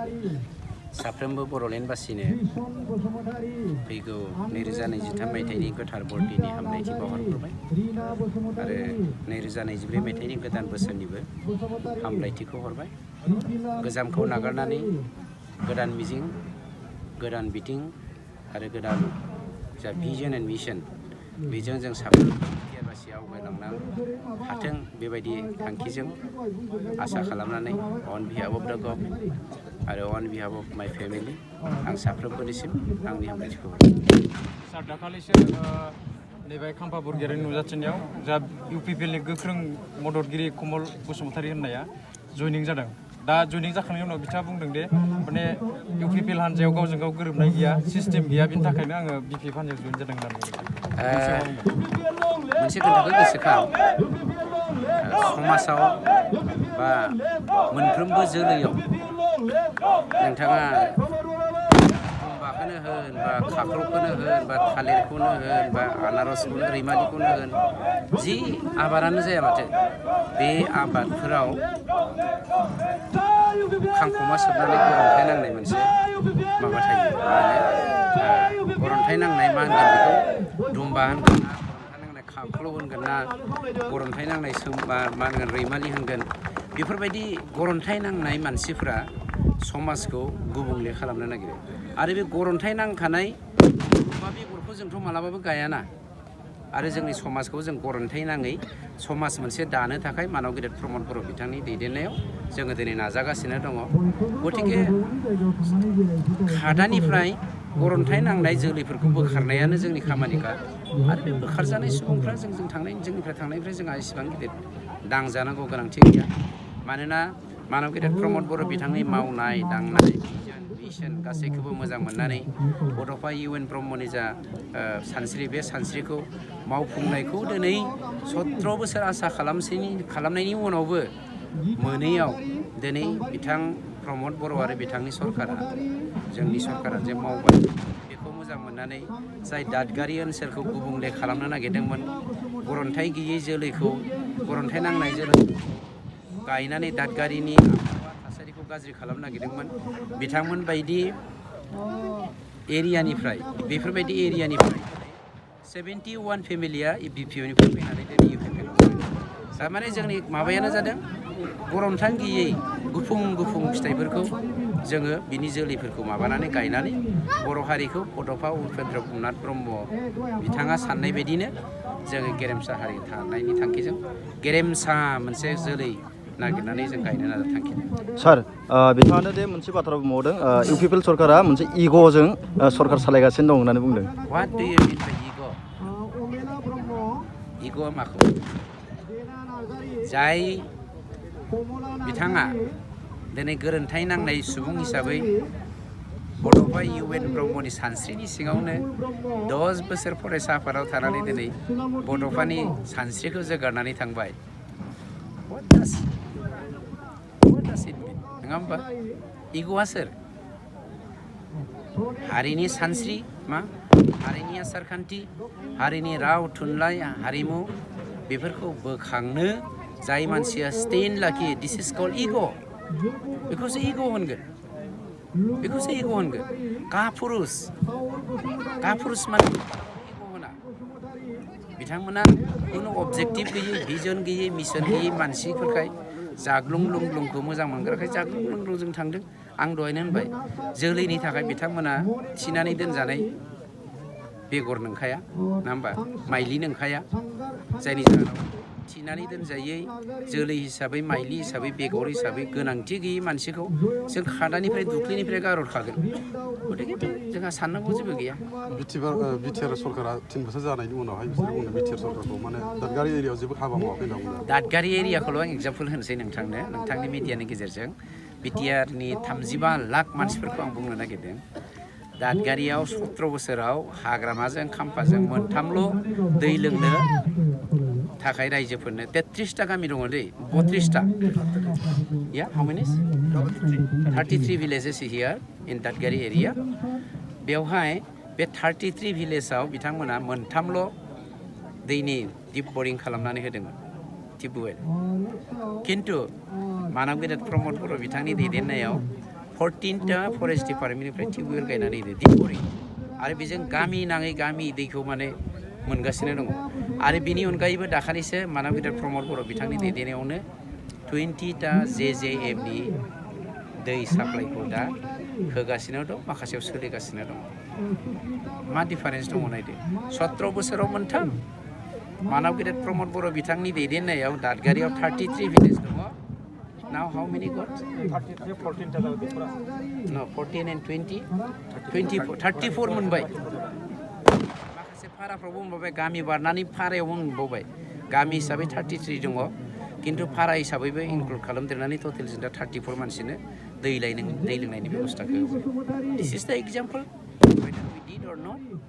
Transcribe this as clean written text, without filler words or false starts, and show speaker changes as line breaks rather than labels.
साफ्रोमबो बर'लेण्डबासिनो फैगौ 2023 मायथाइनि गोथार बरदिननि हामलायथि बावहरग्रोबाय आरो 2024 मायथाइनि गोदान बोसोरनिबो हामलायथिखौ हरबाय। गोजामखौ नागारनानै गोदान मिजिं, गोदान बिथिं आरो गोदान जा भिजन एन्ड मिशन बेजों जों साफ्रोमबो बिटिआरबासि आवगायलांनो हाथों बेबायदि थांखिजों आसा खालामनानै अन बिहाफ अफ द गभर्नमेन्ट आरो अन बिहाफ अफ माय फेमिलि आं साफ्रोमबोनिसिम आंनि हामलायथिखौ
सार दाखालिसो नैबे खाम्फा बरगयारि नुजाथिनायाव जा इउपिपिएलनि गोख्रों मददगिरि कमल बसुमतारी होननाया जयनिं जादों। दा जयनिं जाखांनायनि उनाव बिथाङा बुंदों दे माने इउपिपिएल हान्जायाव गावजों गाव गोरोबनाय गैया, सिस्टेम गैया, बिनि थाखायनो आङो बिपिएफ हान्जायाव जयेन जादों होननानै
मोनसे खोथाखौ गोसोखां समाजाव बा मोनफ्रोमबो जोलैयाव नोंथाङा दुम्बाखौनो होन बा खाख्लौखौनो होन बा थालिरखौनो होन बा आनारसखौनो रैमालिखौनो होन जि आबादानो जाया माथो बे आबादफोराव खांखमा सोबनानै गरन्थाइ नांनाय मोनसे माबा थायो। गरन्थाइ नांनाय मा होनगोन बेखौ दुम्बा होनगोन ना, गरन्थाइ नांनाय खाख्लौ होनगोन ना, गरन्थाइ नांनाय मा होनगोन रैमालि होनगोन। बेफोरबायदि गरन्थाइ नांनाय मानसिफ्रा समाजखौ गुबुंले खालामनो नागिरो आरो बे गरन्थाइ नांखानाय बा बेगरखौ जोंथ' मालाबाबो गायाना आरो जोंनि समाजखौ जों गरन्थाइ नाङै समाज मोनसे दानो थाखाय मानव गेदेर प्रमद बर' बिथांनि दैदेननायाव जोङो दिनै नाजागासिनो दङ। गतिके हादानिफ्राय गरन्थाइ नांनाय जोलैफोरखौ बोखारनायानो जोंनि खामानिखा आरो बे बोखारजानाय सुबुंफ्रा जोंनिफ्राय थांनायनिफ्राय जोंहा इसेबां गिदिर दांजानांगौ गोनांथि गैया। मानोना मानव गेदेर प्रमद बर' बिथांनि मावनाय दांनाय मिशन गासैखौबो मोजां मोननानै बड'फा UN ब्रह्मनि जा सानस्रि बे सानस्रिखौ मावफुंनायखौ दिनै 17 बोसोर आसा खालामनायनि उनावबो मोनैयाव दिनै बिथां प्रमद बर' आरो बिथांनि सरकारा जोंनि सरकारा जे मावबाय बेखौ मोजां मोननानै जाय दादगारि ओनसोलखौ गुबुंले खालामनो नागिरदोंमोन, गरन्थाइ गैयै जोलैखौ गरन्थाइ नांनाय जोलैखौ गायनानै दादगारिनि थासारिखौ गाज्रि खालामनो नागिरदोंमोन, बिथांमोन बायदि एरियानिफ्राय बेफोरबायदि एरियानिफ्राय 71 फेमिलिया बिपिएफनिफ्राय फैनानै दिनै इउपिपिएलआव थारमाने जोंनि माबायानो जादों गरन्थाइ गैयै गुफुं फिथाइफोरखौ जोङो बिनि जोलैफोरखौ माबानानै गायनानै बर' हारिखौ बड'फा उपेन्द्रनाथ ब्रह्म बिथाङा साननाय बायदिनो जोङो गेरेमसा हारि थानायनि थांखिजों गेरेमसा मोनसे जोलै नागिरनानै जों गायनो नाजा थांखि।
सार बिथाङानो दे मोनसे बाथ्रा बुंबावदों इउपिपिएल सरकारा मोनसे इग'जों सरकार सालायगासिनो दं होननानै बुंदों।
What do you mean by ego? इग'आ माखौ? जाय बिथाङा दिनै गोरोन्थाइ नांनाय सुबुं हिसाबै बड'फा UN ब्रह्मनि सानस्रिनि सिङावनो 10 बोसोर फरायसा आफादाव थानानै दिनै बड'फानि सानस्रिखौ जोगारनानै थांबाय। What does it mean? नङा होमबा? इग'आ सोर? हारिनि सानस्रि मा? हारिनि आसारखान्थि, हारिनि राव थुनलाइ हारिमु बेफोरखौ बोखांनो जाय मानसिया स्टेन्ड लाखियो, दिस इज कल्ड इग'। बेखौसो इग' होनगोन। कापुरुष माने इग' होना। बिथांमोना खुनु अबजेक्टिभ गैयै, भिजन गैयै, मिशन गैयै मानसिफोरखाय जाग्लुं लुंग्लुंखौ मोजां मोनग्राखाय जाग्लुं लुंग्लुंजों थांदों। आं दहायनो होनबाय जोलैनि थाखाय बिथांमोना थिनानै दोनजानाय बेगर नंखाया, नङा होमबा? माइलि नंखाया, जायनि जाहोनाव थिनानै दोनजायै जोलै हिसाबै, माइलि हिसाबै, बेगर हिसाबै गोनांथि गैयै मानसिखौ जों खादानिफ्राय दुख्लिनिफ्राय गारहरखागोन। गतिके जोंहा साननांगौ जेबो गैया।
बिटिआर सरकारा 3 बोसोर जानायनि उनावहाय बिसोर बुंदों बिटिआर सरकारखौ माने दादगारि एरियायाव जेबो हाबा मावाखै होनना बुंदों।
दादगारि एरियाखौल' आं एगजामपोल होनोसै नोंथांनि मिडियानि गेजेरजों। बिटिआरनि 35 लाख मानसिफोरखौ आं बुंनो नागिरदों। दादगारियाव 17 बोसोराव हाग्रामाजों खाम्फाजों मोनथामल' दै लोंनो थाखाय रायजोफोरनो 33टा गामि दङ दै, 32टा। या हाउ मेनि? 33 villages here in दादगारि एरिया। बेवहाय बे 33 भिलेजाव बिथांमोना मोनथामल' दैनि दिप बरिं खालामनानै होदोंमोन, टिउबवेल। खिन्थु मानव गेदेर प्रमद बर' बिथांनि दैदेननायाव 14टा फरेस्ट डिपार्टमेन्टनिफ्राय टिउबवेल गायनानै होदो दिपरि आरो बेजों गामि नाङै गामि दैखौ माने मोनगासिनो दङ आरो बिनि अनगायैबो दाखालिसो मानब गेदेर प्रमद बर' बिथांनि दैदेननायावनो 20टा JJMनि दै साप्लाइखौ दा होगासिनो दं माखासेयाव सोलिगासिनो दं मा डिफारेन्स दङ नायदो 17 बोसोराव मोनथाम मानब गेदेर प्रमद बर' बिथांनि दैदेननायाव दादगारियाव 33 भिलेज दङ now how many got 14 no 14 and 20 24 34 मोनबाय माखासे फाराफ्रावबो मोनबाय गामि बारनानै फारायावबो मोनबावबाय गामि हिसाबै 33 दङ किन्तु फारा हिसाबैबो इनक्लुड खालामदेरनानै टटेल जों दा 34 मानसिनो दै लोंनायनि बेबस्थाखौ होबाय दिस इज द example whether we did or not